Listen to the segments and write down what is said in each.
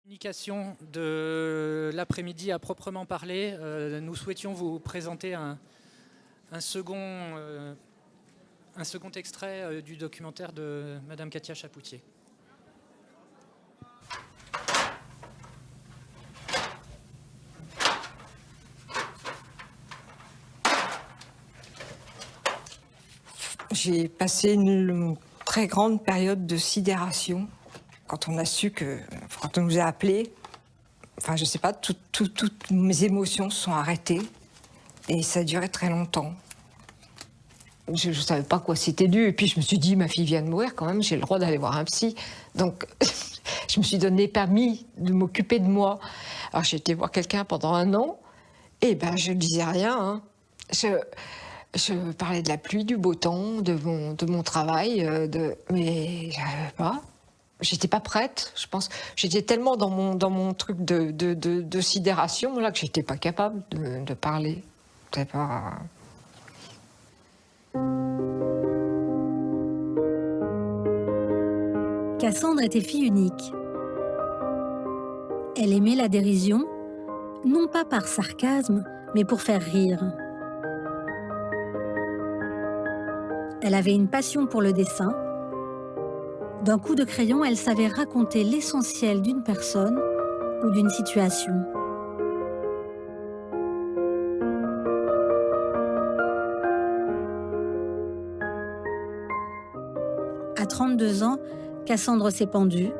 Communication de l'après-midi à proprement parler, nous souhaitions vous présenter un second extrait du documentaire de Madame Katia Chapoutier. J'ai passé une très grande période de sidération quand on a su que, quand on nous a appelés, enfin je sais pas, toutes mes émotions se sont arrêtées et ça a duré très longtemps. Je ne savais pas quoi c'était dû et puis je me suis dit ma fille vient de mourir quand même, j'ai le droit d'aller voir un psy. Donc je me suis donné permis de m'occuper de moi. Alors j'ai été voir quelqu'un pendant 1 an et ben je ne disais rien. Hein. Je parlais de la pluie, du beau temps, de mon travail, mais j'arrivais pas. J'étais pas prête, je pense. J'étais tellement dans mon truc de sidération là que j'étais pas capable de parler. C'était pas. Cassandre était fille unique. Elle aimait la dérision, non pas par sarcasme, mais pour faire rire. Elle avait une passion pour le dessin. D'un coup de crayon, elle savait raconter l'essentiel d'une personne ou d'une situation. À 32 ans, Cassandre s'est pendue.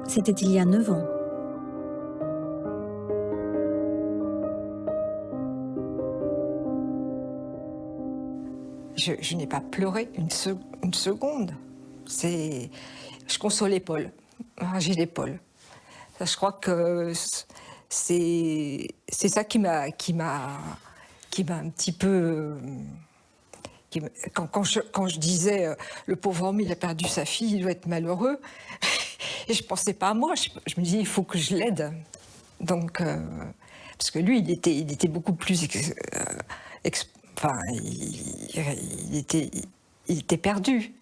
C'était il y a 9 ans. Je n'ai pas pleuré une seconde. Je consolais Paul. J'ai l'épaule. Je crois que c'est ça qui m'a un petit peu. Quand je disais le pauvre homme, il a perdu sa fille, il doit être malheureux. Et je pensais pas à moi. Je me disais il faut que je l'aide. Donc parce que lui, il était beaucoup plus. Enfin, il était perdu.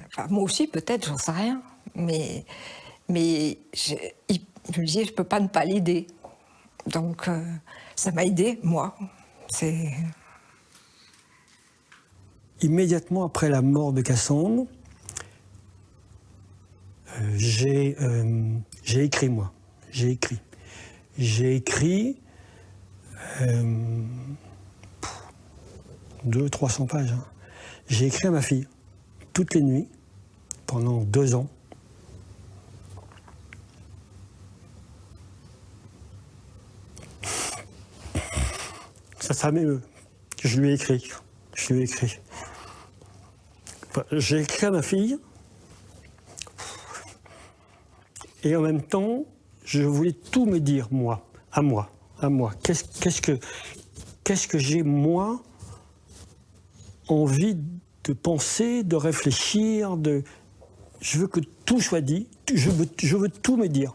Enfin, moi aussi, peut-être, j'en sais rien. Mais je me disais, je ne peux pas ne pas l'aider. Donc, ça m'a aidé, moi. Immédiatement après la mort de Cassandre, j'ai écrit, moi. J'ai écrit 200-300 pages. Hein. J'ai écrit à ma fille, toutes les nuits, pendant 2 ans. Ça m'émeut. Je lui ai écrit. Enfin, j'ai écrit à ma fille, et en même temps, je voulais tout me dire, moi, à moi. Qu'est-ce que j'ai, moi, envie de penser, de réfléchir, je veux que tout soit dit, je veux tout me dire.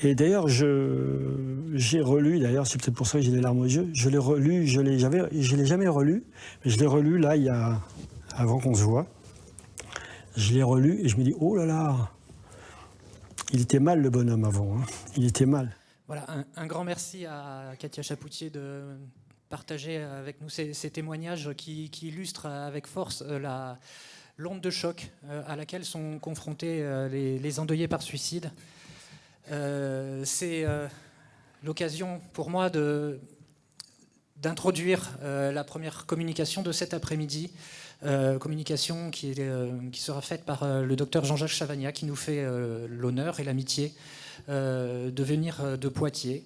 Et d'ailleurs, j'ai relu, d'ailleurs, c'est peut-être pour ça que j'ai les larmes aux yeux, je l'ai relu, je l'ai jamais relu, mais je l'ai relu là, avant qu'on se voit. Je l'ai relu et je me dis, oh là là, il était mal le bonhomme avant, hein. Il était mal. Voilà, un grand merci à Katia Chapoutier de partager avec nous ces témoignages qui illustrent avec force l'onde de choc à laquelle sont confrontés les endeuillés par suicide. C'est l'occasion pour moi d'introduire la première communication de cet après-midi, communication qui sera faite par le docteur Jean-Jacques Chavagna, qui nous fait l'honneur et l'amitié de venir de Poitiers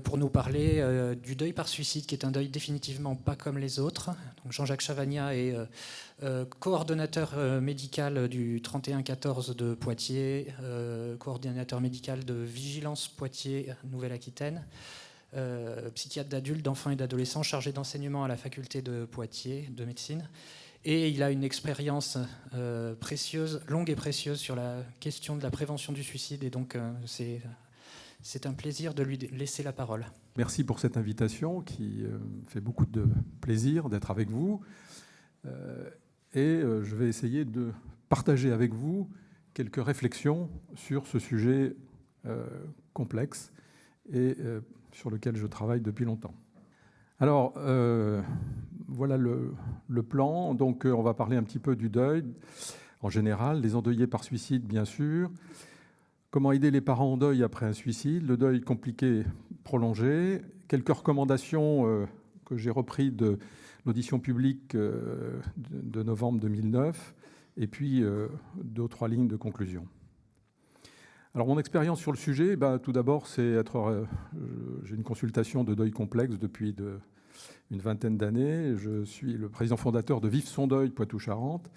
pour nous parler du deuil par suicide, qui est un deuil définitivement pas comme les autres. Donc Jean-Jacques Chavagna est coordonnateur médical du 3114 de Poitiers, coordinateur médical de Vigilance Poitiers, Nouvelle-Aquitaine, psychiatre d'adultes, d'enfants et d'adolescents chargé d'enseignement à la faculté de Poitiers de médecine. Et il a une expérience précieuse, longue et précieuse sur la question de la prévention du suicide. Et donc, c'est un plaisir de lui laisser la parole. Merci pour cette invitation qui fait beaucoup de plaisir d'être avec vous. Et je vais essayer de partager avec vous quelques réflexions sur ce sujet complexe et sur lequel je travaille depuis longtemps. Alors, voilà le plan. Donc, on va parler un petit peu du deuil, en général, les endeuillés par suicide, bien sûr. Comment aider les parents en deuil après un suicide, le deuil compliqué, prolongé. Quelques recommandations que j'ai reprises de l'audition publique de novembre 2009. Et puis, 2 ou 3 lignes de conclusion. Alors, mon expérience sur le sujet, tout d'abord, c'est j'ai une consultation de deuil complexe depuis une vingtaine d'années. Je suis le président fondateur de Vive son deuil Poitou-Charentes,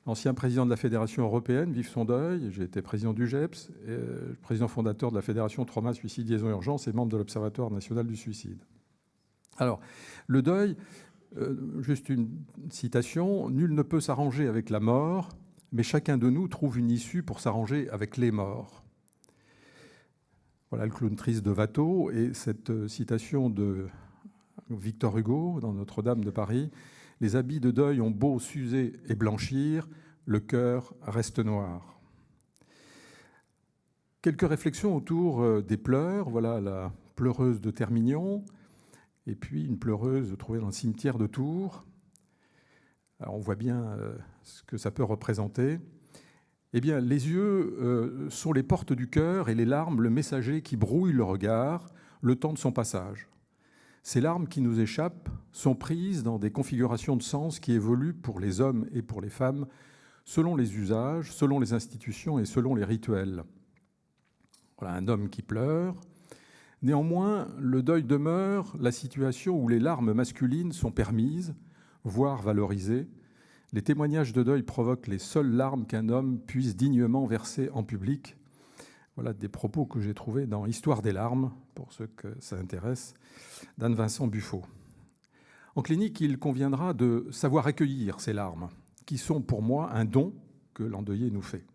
ancien président de la Fédération européenne Vive son deuil. J'ai été président du GEPS, et président fondateur de la Fédération Trauma, Suicide, Liaison Urgence et membre de l'Observatoire national du suicide. Alors, le deuil, juste une citation, « Nul ne peut s'arranger avec la mort, mais chacun de nous trouve une issue pour s'arranger avec les morts. » Voilà le clown triste de Watteau, et cette citation de Victor Hugo dans Notre-Dame de Paris, « Les habits de deuil ont beau s'user et blanchir, le cœur reste noir. » Quelques réflexions autour des pleurs. Voilà la pleureuse de Termignon, et puis une pleureuse trouvée dans le cimetière de Tours. Alors on voit bien ce que ça peut représenter. Eh bien, les yeux sont les portes du cœur et les larmes le messager qui brouille le regard le temps de son passage. Ces larmes qui nous échappent sont prises dans des configurations de sens qui évoluent pour les hommes et pour les femmes selon les usages, selon les institutions et selon les rituels. Voilà un homme qui pleure. Néanmoins, le deuil demeure la situation où les larmes masculines sont permises, voire valorisées. Les témoignages de deuil provoquent les seules larmes qu'un homme puisse dignement verser en public. Voilà des propos que j'ai trouvés dans Histoire des larmes, pour ceux que ça intéresse, d'Anne-Vincent Buffo. En clinique, il conviendra de savoir accueillir ces larmes, qui sont pour moi un don que l'endeuillé nous fait.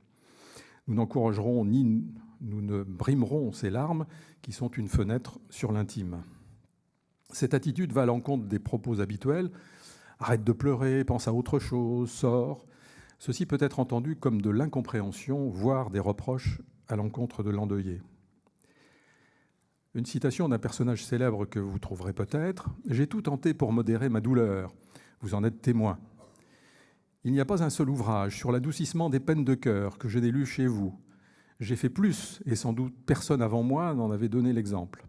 Nous n'encouragerons ni nous ne brimerons ces larmes qui sont une fenêtre sur l'intime. Cette attitude va à l'encontre des propos habituels. Arrête de pleurer, pense à autre chose, sors. Ceci peut être entendu comme de l'incompréhension, voire des reproches à l'encontre de l'endeuillé. Une citation d'un personnage célèbre que vous trouverez peut-être. « J'ai tout tenté pour modérer ma douleur. Vous en êtes témoin. Il n'y a pas un seul ouvrage sur l'adoucissement des peines de cœur que je n'ai lu chez vous. J'ai fait plus, et sans doute personne avant moi n'en avait donné l'exemple.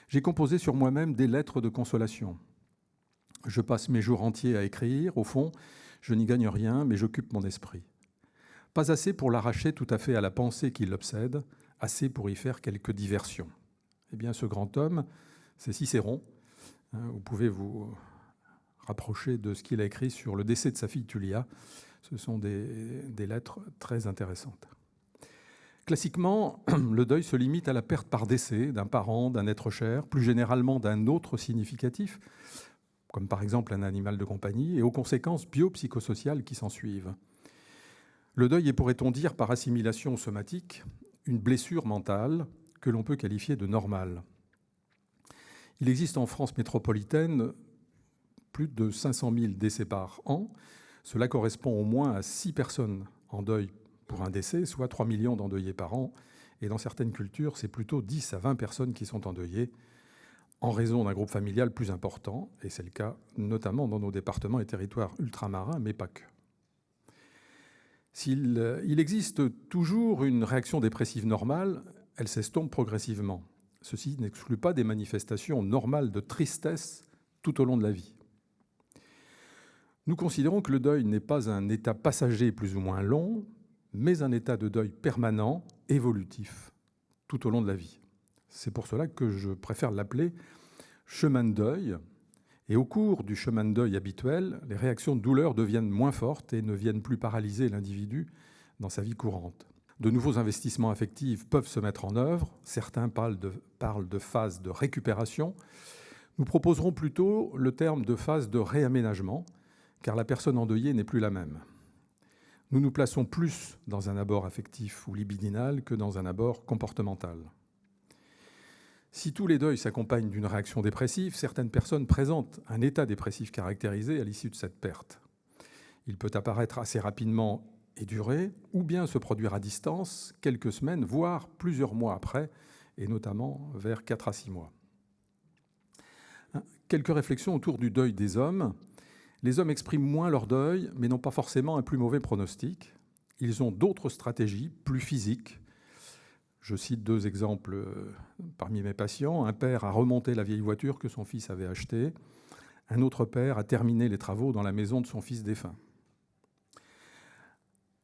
J'ai composé sur moi-même des lettres de consolation. Je passe mes jours entiers à écrire. Au fond, je n'y gagne rien, mais j'occupe mon esprit. Pas assez pour l'arracher tout à fait à la pensée qui l'obsède, assez pour y faire quelques diversions. » Eh bien, ce grand homme, c'est Cicéron. Vous pouvez vous rapprocher de ce qu'il a écrit sur le décès de sa fille Tullia. Ce sont des lettres très intéressantes. Classiquement, le deuil se limite à la perte par décès d'un parent, d'un être cher, plus généralement d'un autre significatif, comme par exemple un animal de compagnie, et aux conséquences biopsychosociales qui s'ensuivent. Le deuil est, pourrait-on dire, par assimilation somatique, une blessure mentale que l'on peut qualifier de normale. Il existe en France métropolitaine plus de 500 000 décès par an. Cela correspond au moins à 6 personnes en deuil pour un décès, soit 3 millions d'endeuillés par an. Et dans certaines cultures, c'est plutôt 10 à 20 personnes qui sont endeuillées en raison d'un groupe familial plus important. Et c'est le cas notamment dans nos départements et territoires ultramarins, mais pas que. Il existe toujours une réaction dépressive normale, elle s'estompe progressivement. Ceci n'exclut pas des manifestations normales de tristesse tout au long de la vie. Nous considérons que le deuil n'est pas un état passager plus ou moins long, mais un état de deuil permanent, évolutif, tout au long de la vie. C'est pour cela que je préfère l'appeler chemin de deuil. Et au cours du chemin de deuil habituel, les réactions de douleur deviennent moins fortes et ne viennent plus paralyser l'individu dans sa vie courante. De nouveaux investissements affectifs peuvent se mettre en œuvre. Certains parlent de phase de récupération. Nous proposerons plutôt le terme de phase de réaménagement, car la personne endeuillée n'est plus la même. Nous nous plaçons plus dans un abord affectif ou libidinal que dans un abord comportemental. Si tous les deuils s'accompagnent d'une réaction dépressive, certaines personnes présentent un état dépressif caractérisé à l'issue de cette perte. Il peut apparaître assez rapidement et durer, ou bien se produire à distance quelques semaines, voire plusieurs mois après, et notamment vers 4 à 6 mois. Quelques réflexions autour du deuil des hommes. Les hommes expriment moins leur deuil, mais n'ont pas forcément un plus mauvais pronostic. Ils ont d'autres stratégies, plus physiques. Je cite 2 exemples parmi mes patients. Un père a remonté la vieille voiture que son fils avait achetée. Un autre père a terminé les travaux dans la maison de son fils défunt.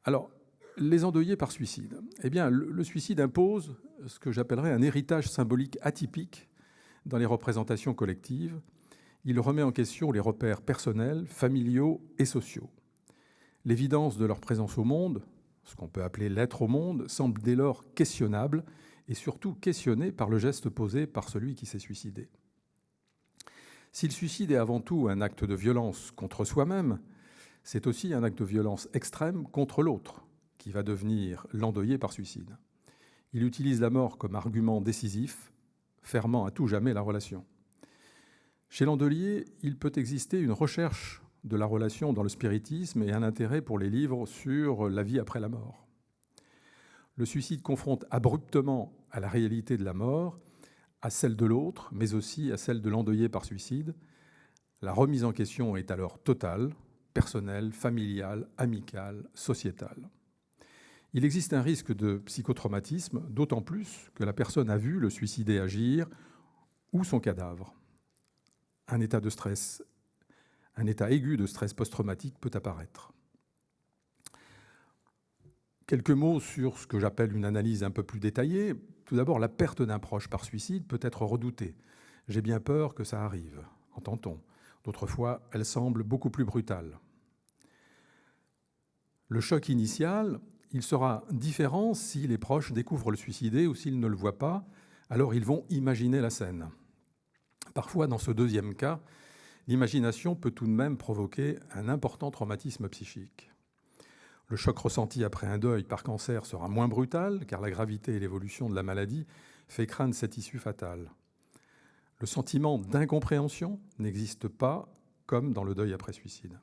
Alors, les endeuillés par suicide. Eh bien, le suicide impose ce que j'appellerais un héritage symbolique atypique dans les représentations collectives. Il remet en question les repères personnels, familiaux et sociaux. L'évidence de leur présence au monde, ce qu'on peut appeler l'être au monde, semble dès lors questionnable et surtout questionnée par le geste posé par celui qui s'est suicidé. Si le suicide est avant tout un acte de violence contre soi-même, c'est aussi un acte de violence extrême contre l'autre, qui va devenir l'endeuillé par suicide. Il utilise la mort comme argument décisif, fermant à tout jamais la relation. Chez l'endeuillé, il peut exister une recherche de la relation dans le spiritisme et un intérêt pour les livres sur la vie après la mort. Le suicide confronte abruptement à la réalité de la mort, à celle de l'autre, mais aussi à celle de l'endeuillé par suicide. La remise en question est alors totale, personnelle, familiale, amicale, sociétale. Il existe un risque de psychotraumatisme, d'autant plus que la personne a vu le suicidé agir ou son cadavre. Un état aigu de stress post-traumatique peut apparaître. Quelques mots sur ce que j'appelle une analyse un peu plus détaillée. Tout d'abord, la perte d'un proche par suicide peut être redoutée. J'ai bien peur que ça arrive, entend-on. D'autres fois, elle semble beaucoup plus brutale. Le choc initial, il sera différent si les proches découvrent le suicidé ou s'ils ne le voient pas, alors ils vont imaginer la scène. Parfois, dans ce deuxième cas, l'imagination peut tout de même provoquer un important traumatisme psychique. Le choc ressenti après un deuil par cancer sera moins brutal, car la gravité et l'évolution de la maladie fait craindre cette issue fatale. Le sentiment d'incompréhension n'existe pas comme dans le deuil après suicide.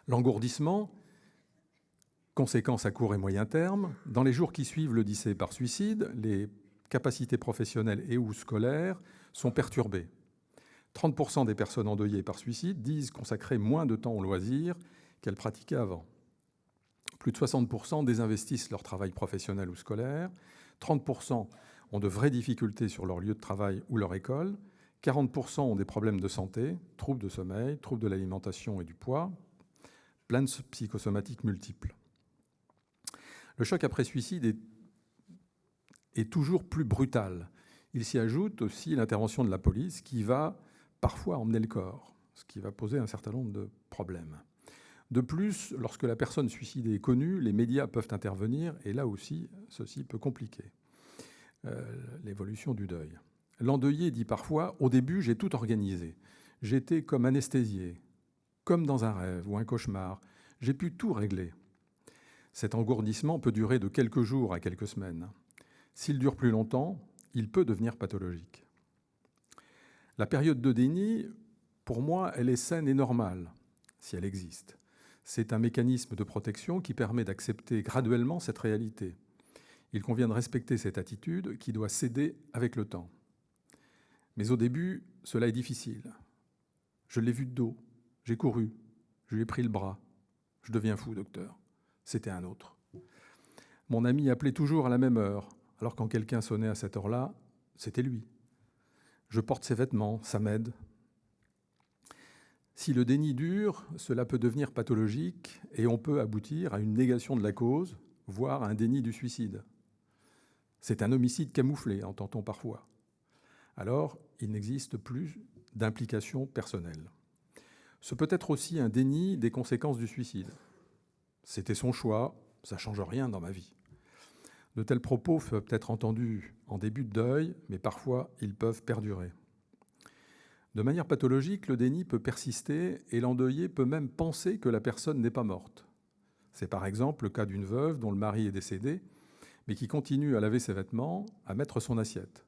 L'engourdissement, conséquence à court et moyen terme, dans les jours qui suivent le décès par suicide, les capacités professionnelles et ou scolaires sont perturbées. 30% des personnes endeuillées par suicide disent consacrer moins de temps aux loisirs qu'elles pratiquaient avant. Plus de 60% désinvestissent leur travail professionnel ou scolaire. 30% ont de vraies difficultés sur leur lieu de travail ou leur école. 40% ont des problèmes de santé, troubles de sommeil, troubles de l'alimentation et du poids, plaintes psychosomatiques multiples. Le choc après suicide est toujours plus brutal. Il s'y ajoute aussi l'intervention de la police qui va parfois emmener le corps, ce qui va poser un certain nombre de problèmes. De plus, lorsque la personne suicidée est connue, les médias peuvent intervenir et là aussi, ceci peut compliquer l'évolution du deuil. L'endeuillé dit parfois « Au début, j'ai tout organisé. J'étais comme anesthésié, comme dans un rêve ou un cauchemar. J'ai pu tout régler. » Cet engourdissement peut durer de quelques jours à quelques semaines. S'il dure plus longtemps, il peut devenir pathologique. La période de déni, pour moi, elle est saine et normale, si elle existe. C'est un mécanisme de protection qui permet d'accepter graduellement cette réalité. Il convient de respecter cette attitude qui doit céder avec le temps. Mais au début, cela est difficile. Je l'ai vu de dos, j'ai couru, je lui ai pris le bras. Je deviens fou, docteur. C'était un autre. Mon ami appelait toujours à la même heure, alors quand quelqu'un sonnait à cette heure-là, c'était lui. Je porte ses vêtements, ça m'aide. Si le déni dure, cela peut devenir pathologique et on peut aboutir à une négation de la cause, voire à un déni du suicide. C'est un homicide camouflé, entend-on parfois. Alors, il n'existe plus d'implication personnelle. Ce peut être aussi un déni des conséquences du suicide. C'était son choix, ça ne change rien dans ma vie. De tels propos peuvent être entendus en début de deuil, mais parfois ils peuvent perdurer. De manière pathologique, le déni peut persister et l'endeuillé peut même penser que la personne n'est pas morte. C'est par exemple le cas d'une veuve dont le mari est décédé, mais qui continue à laver ses vêtements, à mettre son assiette.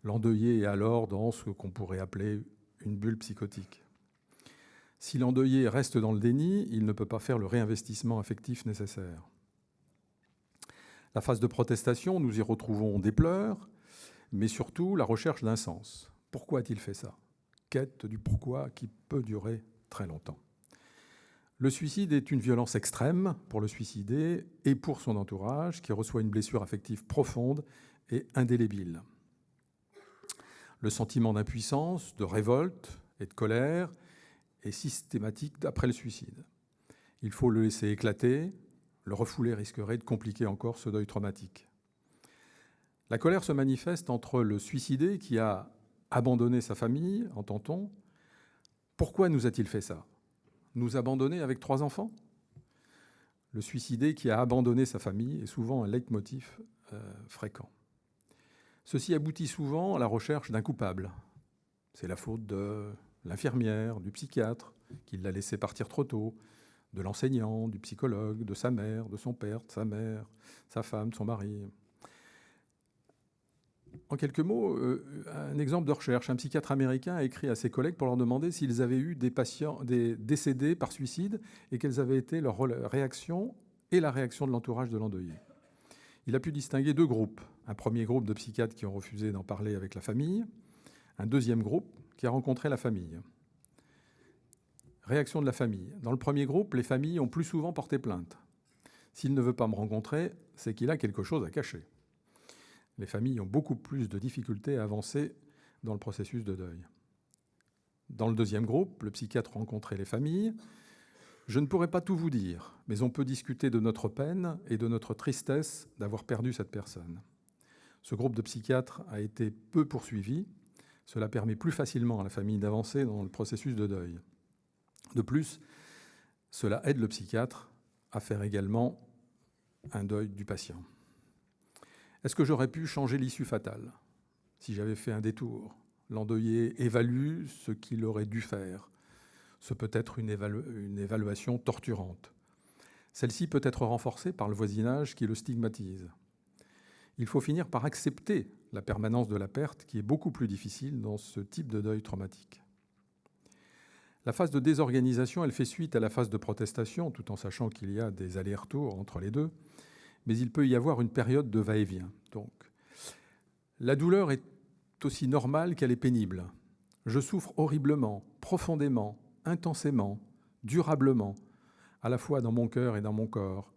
L'endeuillé est alors dans ce qu'on pourrait appeler une bulle psychotique. Si l'endeuillé reste dans le déni, il ne peut pas faire le réinvestissement affectif nécessaire. La phase de protestation, nous y retrouvons des pleurs, mais surtout la recherche d'un sens. Pourquoi a-t-il fait ça? Quête du pourquoi qui peut durer très longtemps. Le suicide est une violence extrême pour le suicidé et pour son entourage, qui reçoit une blessure affective profonde et indélébile. Le sentiment d'impuissance, de révolte et de colère est systématique après le suicide. Il faut le laisser éclater, le refouler risquerait de compliquer encore ce deuil traumatique. La colère se manifeste entre le suicidé qui a abandonné sa famille, entend-on. Pourquoi nous a-t-il fait ça? Nous abandonner avec 3 enfants? Le suicidé qui a abandonné sa famille est souvent un leitmotiv fréquent. Ceci aboutit souvent à la recherche d'un coupable. C'est la faute de l'infirmière, du psychiatre, qui l'a laissé partir trop tôt, de l'enseignant, du psychologue, de sa mère, de son père, de sa mère, sa femme, de son mari. En quelques mots, un exemple de recherche. Un psychiatre américain a écrit à ses collègues pour leur demander s'ils avaient eu des patients décédés par suicide et quelles avaient été leurs réactions et la réaction de l'entourage de l'endeuillé. Il a pu distinguer 2 groupes. Un premier groupe de psychiatres qui ont refusé d'en parler avec la famille, un deuxième groupe qui a rencontré la famille. Réaction de la famille. Dans le premier groupe, les familles ont plus souvent porté plainte. S'il ne veut pas me rencontrer, c'est qu'il a quelque chose à cacher. Les familles ont beaucoup plus de difficultés à avancer dans le processus de deuil. Dans le deuxième groupe, le psychiatre a rencontré les familles. Je ne pourrais pas tout vous dire, mais on peut discuter de notre peine et de notre tristesse d'avoir perdu cette personne. Ce groupe de psychiatres a été peu poursuivi. Cela permet plus facilement à la famille d'avancer dans le processus de deuil. De plus, cela aide le psychiatre à faire également un deuil du patient. Est-ce que j'aurais pu changer l'issue fatale si j'avais fait un détour? L'endeuillé évalue ce qu'il aurait dû faire. Ce peut être une évaluation torturante. Celle-ci peut être renforcée par le voisinage qui le stigmatise. Il faut finir par accepter la permanence de la perte qui est beaucoup plus difficile dans ce type de deuil traumatique. La phase de désorganisation, elle fait suite à la phase de protestation, tout en sachant qu'il y a des allers-retours entre les deux, mais il peut y avoir une période de va-et-vient. Donc, la douleur est aussi normale qu'elle est pénible. Je souffre horriblement, profondément, intensément, durablement, à la fois dans mon cœur et dans mon corps.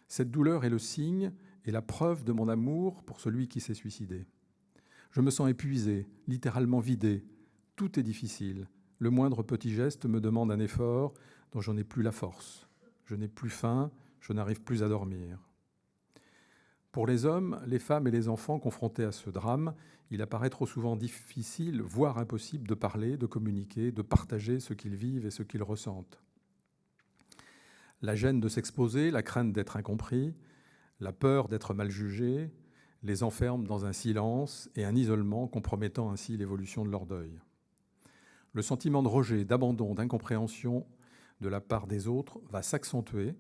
Cette douleur est le signe et la preuve de mon amour pour celui qui s'est suicidé. Je me sens épuisé, littéralement vidé. Tout est difficile. Le moindre petit geste me demande un effort dont je n'ai plus la force. Je n'ai plus faim, je n'arrive plus à dormir. Pour les hommes, les femmes et les enfants confrontés à ce drame, il apparaît trop souvent difficile, voire impossible, de parler, de communiquer, de partager ce qu'ils vivent et ce qu'ils ressentent. La gêne de s'exposer, la crainte d'être incompris, la peur d'être mal jugé, les enferment dans un silence et un isolement compromettant ainsi l'évolution de leur deuil. Le sentiment de rejet, d'abandon, d'incompréhension de la part des autres va s'accentuer,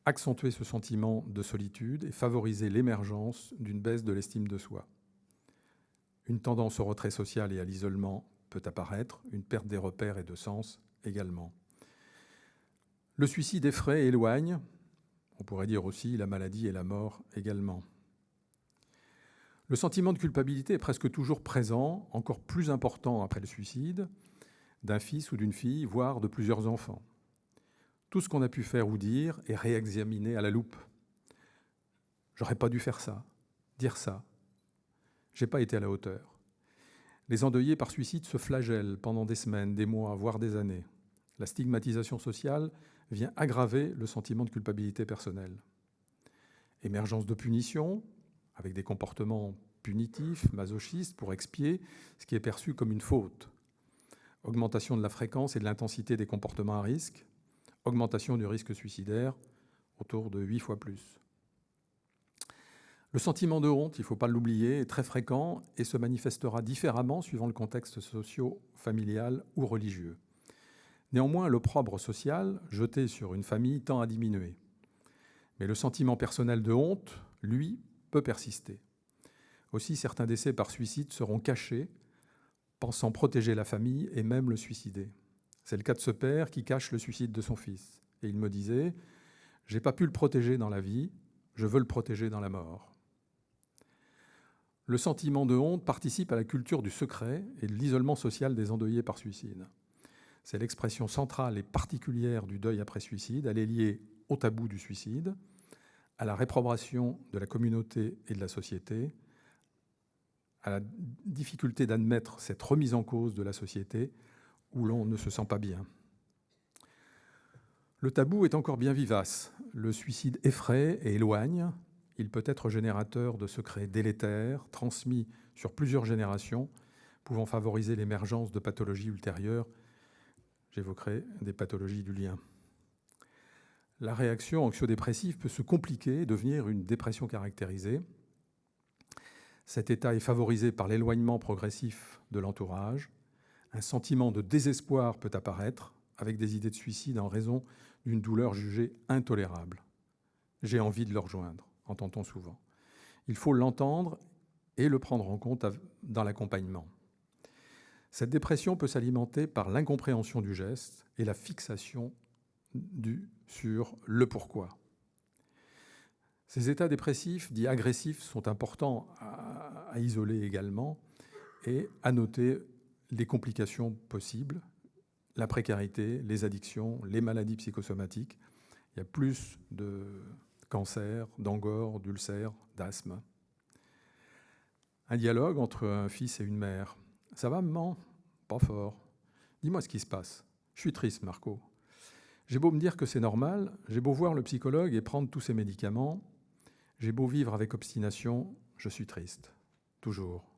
accentuer ce sentiment de solitude et favoriser l'émergence d'une baisse de l'estime de soi. Une tendance au retrait social et à l'isolement peut apparaître, une perte des repères et de sens également. Le suicide effraie et éloigne, on pourrait dire aussi la maladie et la mort également. Le sentiment de culpabilité est presque toujours présent, encore plus important après le suicide, d'un fils ou d'une fille, voire de plusieurs enfants. Tout ce qu'on a pu faire ou dire est réexaminé à la loupe. J'aurais pas dû faire ça, dire ça. J'ai pas été à la hauteur. Les endeuillés par suicide se flagellent pendant des semaines, des mois, voire des années. La stigmatisation sociale vient aggraver le sentiment de culpabilité personnelle. Émergence de punition, avec des comportements punitifs, masochistes, pour expier ce qui est perçu comme une faute. Augmentation de la fréquence et de l'intensité des comportements à risque. Augmentation du risque suicidaire, autour de 8 fois plus. Le sentiment de honte, il ne faut pas l'oublier, est très fréquent et se manifestera différemment suivant le contexte socio-familial ou religieux. Néanmoins, l'opprobre social jeté sur une famille tend à diminuer. Mais le sentiment personnel de honte, lui, peut persister. Aussi, certains décès par suicide seront cachés, pensant protéger la famille et même le suicider. C'est le cas de ce père qui cache le suicide de son fils. Et il me disait « J'ai pas pu le protéger dans la vie, je veux le protéger dans la mort ». Le sentiment de honte participe à la culture du secret et de l'isolement social des endeuillés par suicide. C'est l'expression centrale et particulière du deuil après suicide. Elle est liée au tabou du suicide, à la réprobation de la communauté et de la société, à la difficulté d'admettre cette remise en cause de la société où l'on ne se sent pas bien. Le tabou est encore bien vivace. Le suicide effraie et éloigne. Il peut être générateur de secrets délétères, transmis sur plusieurs générations, pouvant favoriser l'émergence de pathologies ultérieures. J'évoquerai des pathologies du lien. La réaction anxio-dépressive peut se compliquer et devenir une dépression caractérisée. Cet état est favorisé par l'éloignement progressif de l'entourage. Un sentiment de désespoir peut apparaître avec des idées de suicide en raison d'une douleur jugée intolérable. J'ai envie de le rejoindre, entend-on souvent. Il faut l'entendre et le prendre en compte dans l'accompagnement. Cette dépression peut s'alimenter par l'incompréhension du geste et la fixation sur le pourquoi. Ces états dépressifs, dits agressifs, sont importants à isoler également et à noter les complications possibles, la précarité, les addictions, les maladies psychosomatiques. Il y a plus de cancers, d'angor, d'ulcères, d'asthme. Un dialogue entre un fils et une mère. « Ça va, maman ? Pas fort. Dis-moi ce qui se passe. Je suis triste, Marco. J'ai beau me dire que c'est normal, j'ai beau voir le psychologue et prendre tous ses médicaments, j'ai beau vivre avec obstination, je suis triste. Toujours.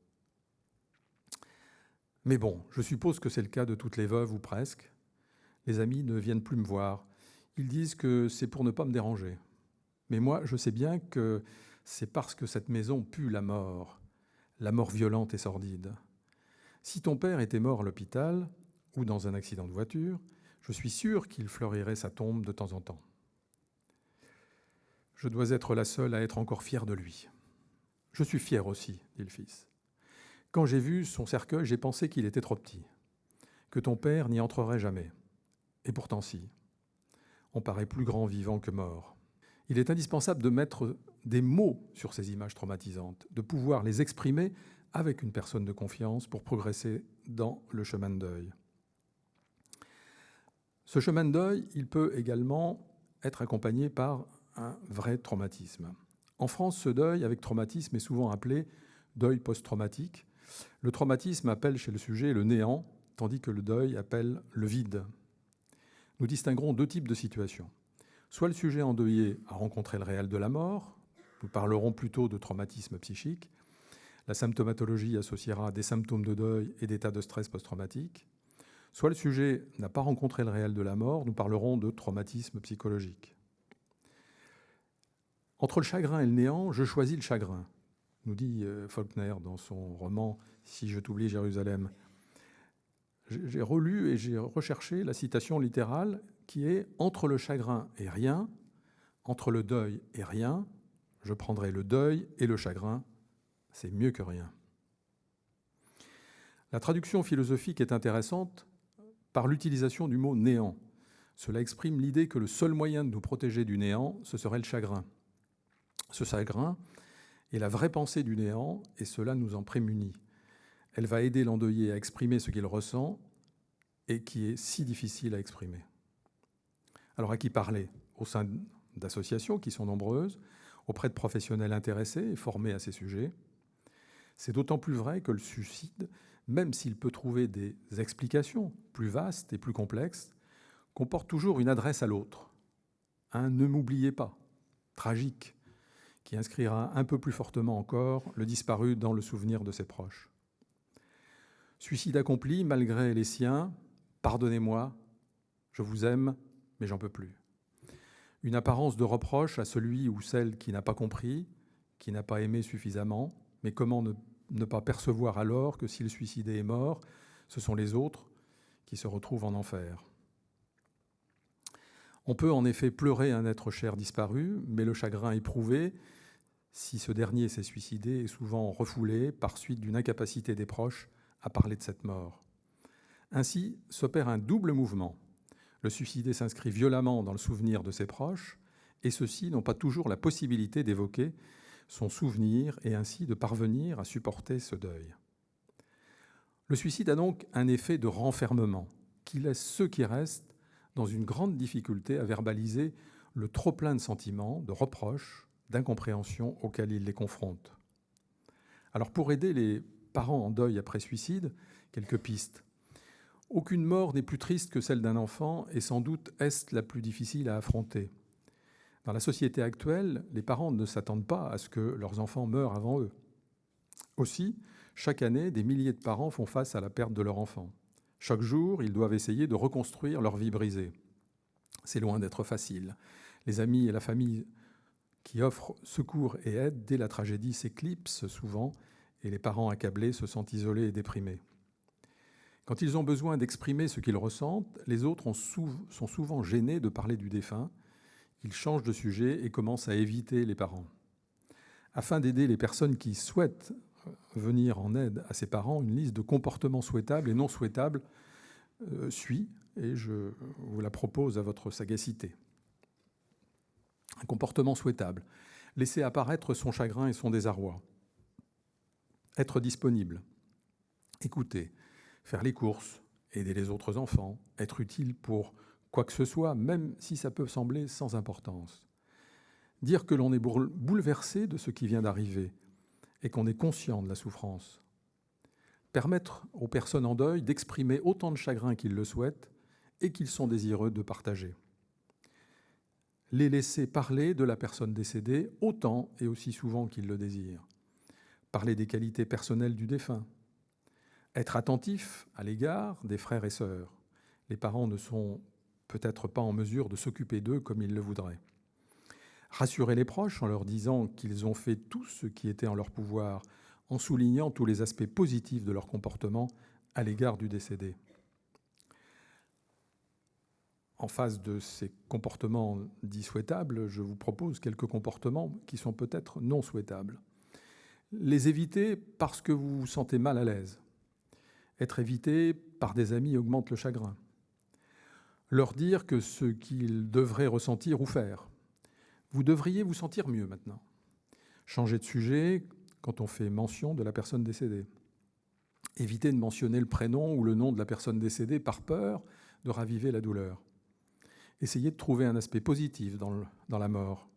Mais bon, je suppose que c'est le cas de toutes les veuves ou presque. Les amis ne viennent plus me voir. Ils disent que c'est pour ne pas me déranger. Mais moi, je sais bien que c'est parce que cette maison pue la mort violente et sordide. Si ton père était mort à l'hôpital ou dans un accident de voiture, je suis sûr qu'il fleurirait sa tombe de temps en temps. Je dois être la seule à être encore fière de lui. Je suis fier aussi, dit le fils. Quand j'ai vu son cercueil, j'ai pensé qu'il était trop petit, que ton père n'y entrerait jamais. Et pourtant si. On paraît plus grand vivant que mort. Il est indispensable de mettre des mots sur ces images traumatisantes, de pouvoir les exprimer avec une personne de confiance pour progresser dans le chemin de deuil. Ce chemin de deuil, il peut également être accompagné par un vrai traumatisme. En France, ce deuil avec traumatisme est souvent appelé deuil post-traumatique. Le traumatisme appelle chez le sujet le néant, tandis que le deuil appelle le vide. Nous distinguerons deux types de situations. Soit le sujet endeuillé a rencontré le réel de la mort, nous parlerons plutôt de traumatisme psychique. La symptomatologie associera des symptômes de deuil et d'état de stress post-traumatique. Soit le sujet n'a pas rencontré le réel de la mort, nous parlerons de traumatisme psychologique. Entre le chagrin et le néant, je choisis le chagrin, nous dit Faulkner dans son roman « Si je t'oublie, Jérusalem ». J'ai relu et j'ai recherché la citation littérale qui est « Entre le chagrin et rien, entre le deuil et rien, je prendrai le deuil et le chagrin, c'est mieux que rien ». La traduction philosophique est intéressante par l'utilisation du mot « néant ». Cela exprime l'idée que le seul moyen de nous protéger du néant, ce serait le chagrin. Ce chagrin est la vraie pensée du néant et cela nous en prémunit. Elle va aider l'endeuillé à exprimer ce qu'il ressent et qui est si difficile à exprimer. Alors à qui parler ? Au sein d'associations qui sont nombreuses, auprès de professionnels intéressés et formés à ces sujets. C'est d'autant plus vrai que le suicide, même s'il peut trouver des explications plus vastes et plus complexes, comporte toujours une adresse à l'autre. Un « ne m'oubliez pas », tragique, qui inscrira un peu plus fortement encore le disparu dans le souvenir de ses proches. Suicide accompli malgré les siens, pardonnez-moi, je vous aime, mais j'en peux plus. Une apparence de reproche à celui ou celle qui n'a pas compris, qui n'a pas aimé suffisamment, mais comment ne pas percevoir alors que si le suicidé est mort, ce sont les autres qui se retrouvent en enfer. On peut en effet pleurer un être cher disparu, mais le chagrin éprouvé, si ce dernier s'est suicidé, est souvent refoulé par suite d'une incapacité des proches à parler de cette mort. Ainsi s'opère un double mouvement. Le suicidé s'inscrit violemment dans le souvenir de ses proches, et ceux-ci n'ont pas toujours la possibilité d'évoquer son souvenir et ainsi de parvenir à supporter ce deuil. Le suicide a donc un effet de renfermement qui laisse ceux qui restent dans une grande difficulté à verbaliser le trop-plein de sentiments, de reproches, d'incompréhension auxquels il les confronte. Alors pour aider les parents en deuil après suicide, quelques pistes. Aucune mort n'est plus triste que celle d'un enfant et sans doute est-ce la plus difficile à affronter. Dans la société actuelle, les parents ne s'attendent pas à ce que leurs enfants meurent avant eux. Aussi, chaque année, des milliers de parents font face à la perte de leur enfant. Chaque jour, ils doivent essayer de reconstruire leur vie brisée. C'est loin d'être facile. Les amis et la famille qui offrent secours et aide dès la tragédie s'éclipsent souvent et les parents accablés se sentent isolés et déprimés. Quand ils ont besoin d'exprimer ce qu'ils ressentent, les autres sont souvent gênés de parler du défunt. Ils changent de sujet et commencent à éviter les parents. Afin d'aider les personnes qui souhaitent venir en aide à ces parents, une liste de comportements souhaitables et non souhaitables suit, et je vous la propose à votre sagacité. Un comportement souhaitable. Laisser apparaître son chagrin et son désarroi. Être disponible. Écouter. Faire les courses. Aider les autres enfants. Être utile pour quoi que ce soit, même si ça peut sembler sans importance. Dire que l'on est bouleversé de ce qui vient d'arriver et qu'on est conscient de la souffrance. Permettre aux personnes en deuil d'exprimer autant de chagrin qu'ils le souhaitent et qu'ils sont désireux de partager. Les laisser parler de la personne décédée autant et aussi souvent qu'ils le désirent. Parler des qualités personnelles du défunt. Être attentif à l'égard des frères et sœurs. Les parents ne sont peut-être pas en mesure de s'occuper d'eux comme ils le voudraient. Rassurer les proches en leur disant qu'ils ont fait tout ce qui était en leur pouvoir, en soulignant tous les aspects positifs de leur comportement à l'égard du décédé. En face de ces comportements dits souhaitables, je vous propose quelques comportements qui sont peut-être non souhaitables. Les éviter parce que vous vous sentez mal à l'aise. Être évité par des amis augmente le chagrin. Leur dire que ce qu'ils devraient ressentir ou faire. Vous devriez vous sentir mieux maintenant. Changer de sujet quand on fait mention de la personne décédée. Éviter de mentionner le prénom ou le nom de la personne décédée par peur de raviver la douleur. Essayez de trouver un aspect positif dans la mort.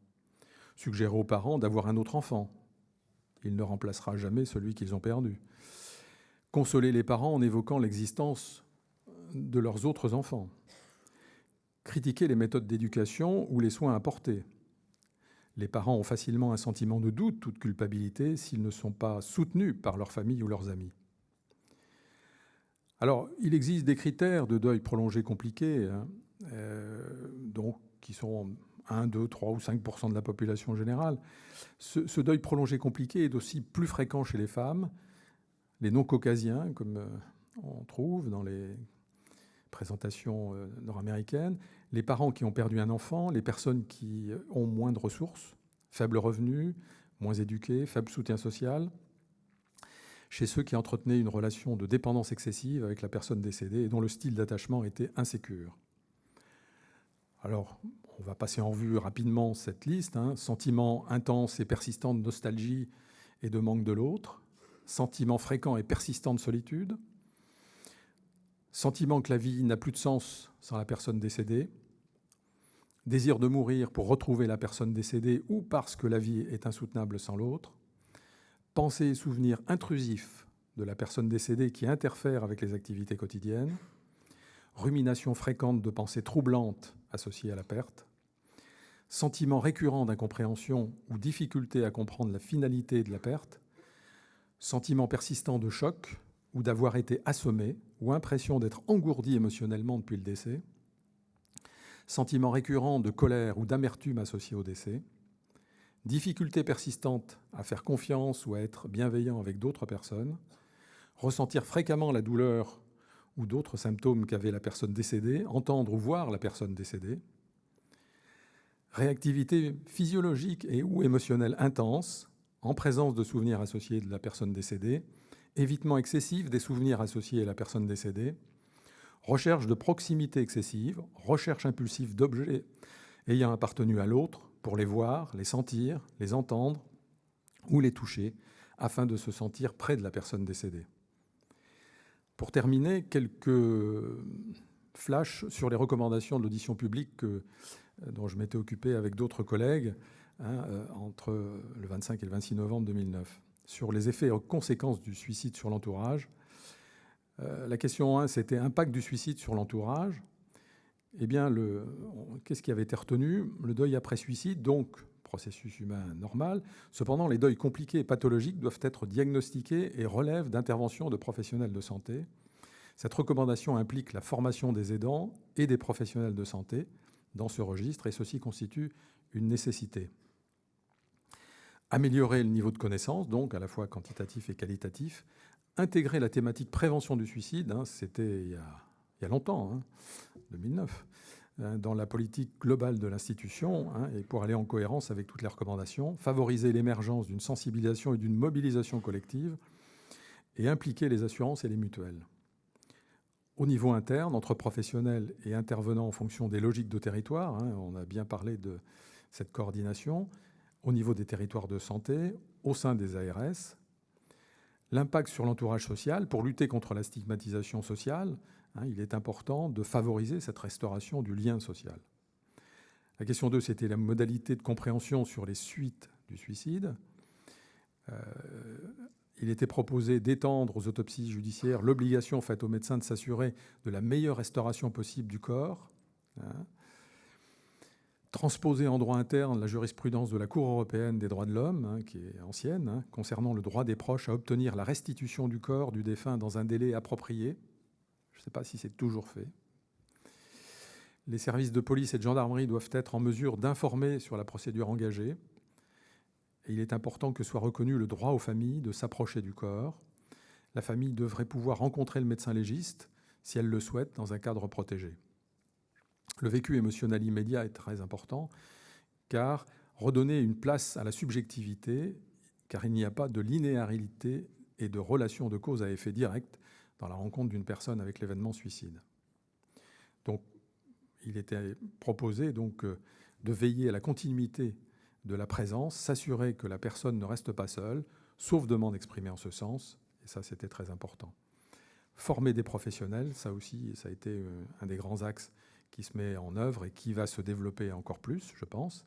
Suggérer aux parents d'avoir un autre enfant. Il ne remplacera jamais celui qu'ils ont perdu. Consoler les parents en évoquant l'existence de leurs autres enfants. Critiquer les méthodes d'éducation ou les soins apportés. Les parents ont facilement un sentiment de doute ou de culpabilité s'ils ne sont pas soutenus par leur famille ou leurs amis. Alors, il existe des critères de deuil prolongé compliqué, donc, qui sont 1, 2, 3 ou 5% de la population générale. Ce deuil prolongé compliqué est aussi plus fréquent chez les femmes, les non-caucasiens, comme on trouve dans les présentations nord-américaines, les parents qui ont perdu un enfant, les personnes qui ont moins de ressources, faibles revenus, moins éduqués, faible soutien social, chez ceux qui entretenaient une relation de dépendance excessive avec la personne décédée et dont le style d'attachement était insécure. Alors, on va passer en revue rapidement cette liste. Sentiments intenses et persistants de nostalgie et de manque de l'autre, sentiments fréquents et persistants de solitude, sentiment que la vie n'a plus de sens sans la personne décédée, désir de mourir pour retrouver la personne décédée ou parce que la vie est insoutenable sans l'autre, pensées et souvenirs intrusifs de la personne décédée qui interfèrent avec les activités quotidiennes, rumination fréquente de pensées troublantes associées à la perte, sentiment récurrent d'incompréhension ou difficulté à comprendre la finalité de la perte, sentiment persistant de choc ou d'avoir été assommé, ou impression d'être engourdi émotionnellement depuis le décès, sentiment récurrent de colère ou d'amertume associé au décès, difficulté persistante à faire confiance ou à être bienveillant avec d'autres personnes, ressentir fréquemment la douleur ou d'autres symptômes qu'avait la personne décédée, entendre ou voir la personne décédée, réactivité physiologique et ou émotionnelle intense, en présence de souvenirs associés de la personne décédée, évitement excessif des souvenirs associés à la personne décédée, recherche de proximité excessive, recherche impulsive d'objets ayant appartenu à l'autre pour les voir, les sentir, les entendre ou les toucher, afin de se sentir près de la personne décédée. Pour terminer, quelques flashs sur les recommandations de l'audition publique dont je m'étais occupé avec d'autres collègues entre le 25 et le 26 novembre 2009. Sur les effets et conséquences du suicide sur l'entourage, la question 1, c'était impact du suicide sur l'entourage. Eh bien, qu'est-ce qui avait été retenu? Le deuil après suicide, donc processus humain normal. Cependant, les deuils compliqués et pathologiques doivent être diagnostiqués et relèvent d'interventions de professionnels de santé. Cette recommandation implique la formation des aidants et des professionnels de santé dans ce registre, et ceci constitue une nécessité. Améliorer le niveau de connaissance, donc à la fois quantitatif et qualitatif. Intégrer la thématique prévention du suicide, c'était il y a longtemps, 2009, dans la politique globale de l'institution, et pour aller en cohérence avec toutes les recommandations, favoriser l'émergence d'une sensibilisation et d'une mobilisation collective, et impliquer les assurances et les mutuelles. Au niveau interne, entre professionnels et intervenants en fonction des logiques de territoire, on a bien parlé de cette coordination, au niveau des territoires de santé, au sein des ARS, l'impact sur l'entourage social, pour lutter contre la stigmatisation sociale, il est important de favoriser cette restauration du lien social. La question 2, c'était la modalité de compréhension sur les suites du suicide. Il était proposé d'étendre aux autopsies judiciaires l'obligation faite aux médecins de s'assurer de la meilleure restauration possible du corps. Transposer en droit interne la jurisprudence de la Cour européenne des droits de l'homme, qui est ancienne, concernant le droit des proches à obtenir la restitution du corps du défunt dans un délai approprié. Je ne sais pas si c'est toujours fait. Les services de police et de gendarmerie doivent être en mesure d'informer sur la procédure engagée. Et il est important que soit reconnu le droit aux familles de s'approcher du corps. La famille devrait pouvoir rencontrer le médecin légiste, si elle le souhaite, dans un cadre protégé. Le vécu émotionnel immédiat est très important, car redonner une place à la subjectivité, car il n'y a pas de linéarité et de relation de cause à effet direct dans la rencontre d'une personne avec l'événement suicide. Donc, il était proposé donc, de veiller à la continuité de la présence, s'assurer que la personne ne reste pas seule, sauf demande exprimée en ce sens, et ça c'était très important. Former des professionnels, ça aussi, ça a été un des grands axes qui se met en œuvre et qui va se développer encore plus, je pense.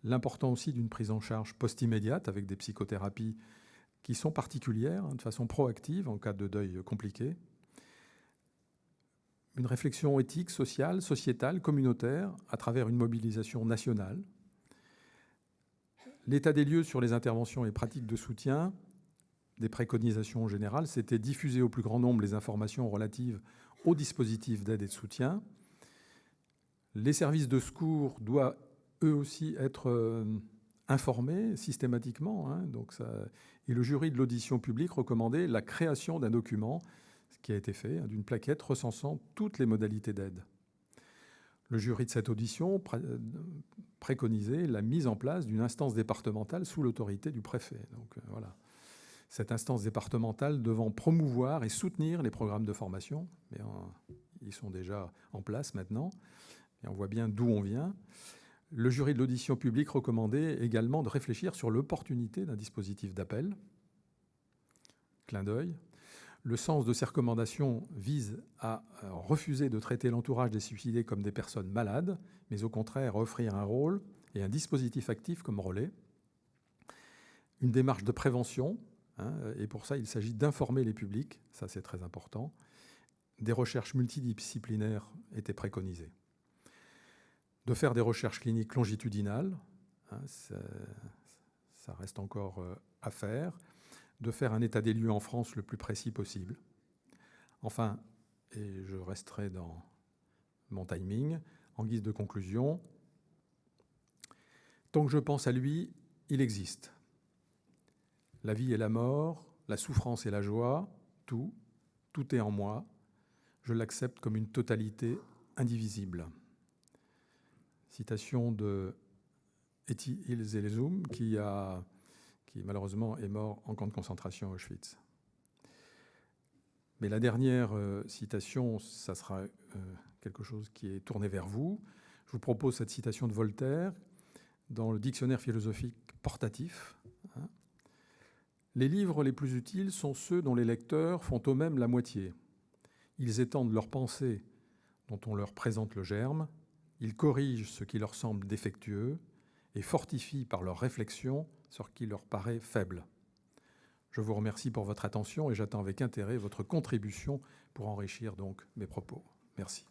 L'important aussi d'une prise en charge post-immédiate avec des psychothérapies qui sont particulières, de façon proactive en cas de deuil compliqué. Une réflexion éthique, sociale, sociétale, communautaire, à travers une mobilisation nationale. L'état des lieux sur les interventions et pratiques de soutien, des préconisations générales, c'était diffuser au plus grand nombre les informations relatives aux dispositifs d'aide et de soutien. Les services de secours doivent eux aussi être informés systématiquement. Donc et le jury de l'audition publique recommandait la création d'un document, ce qui a été fait, d'une plaquette recensant toutes les modalités d'aide. Le jury de cette audition préconisait la mise en place d'une instance départementale sous l'autorité du préfet. Donc voilà. Cette instance départementale devant promouvoir et soutenir les programmes de formation, mais ils sont déjà en place maintenant, et on voit bien d'où on vient. Le jury de l'audition publique recommandait également de réfléchir sur l'opportunité d'un dispositif d'appel. Clin d'œil. Le sens de ces recommandations vise à refuser de traiter l'entourage des suicidés comme des personnes malades, mais au contraire à offrir un rôle et un dispositif actif comme relais. Une démarche de prévention, et pour ça il s'agit d'informer les publics, ça c'est très important. Des recherches multidisciplinaires étaient préconisées. De faire des recherches cliniques longitudinales, ça reste encore à faire. De faire un état des lieux en France le plus précis possible. Enfin, et je resterai dans mon timing, en guise de conclusion, tant que je pense à lui, il existe. La vie et la mort, la souffrance et la joie, tout est en moi. Je l'accepte comme une totalité indivisible. Citation de Etty Illes-Elezum, qui malheureusement est mort en camp de concentration à Auschwitz. Mais la dernière citation, ça sera quelque chose qui est tourné vers vous. Je vous propose cette citation de Voltaire dans le dictionnaire philosophique portatif. Les livres les plus utiles sont ceux dont les lecteurs font eux-mêmes la moitié. Ils étendent leurs pensées dont on leur présente le germe, ils corrigent ce qui leur semble défectueux et fortifient par leur réflexion ce qui leur paraît faible. Je vous remercie pour votre attention et j'attends avec intérêt votre contribution pour enrichir donc mes propos. Merci.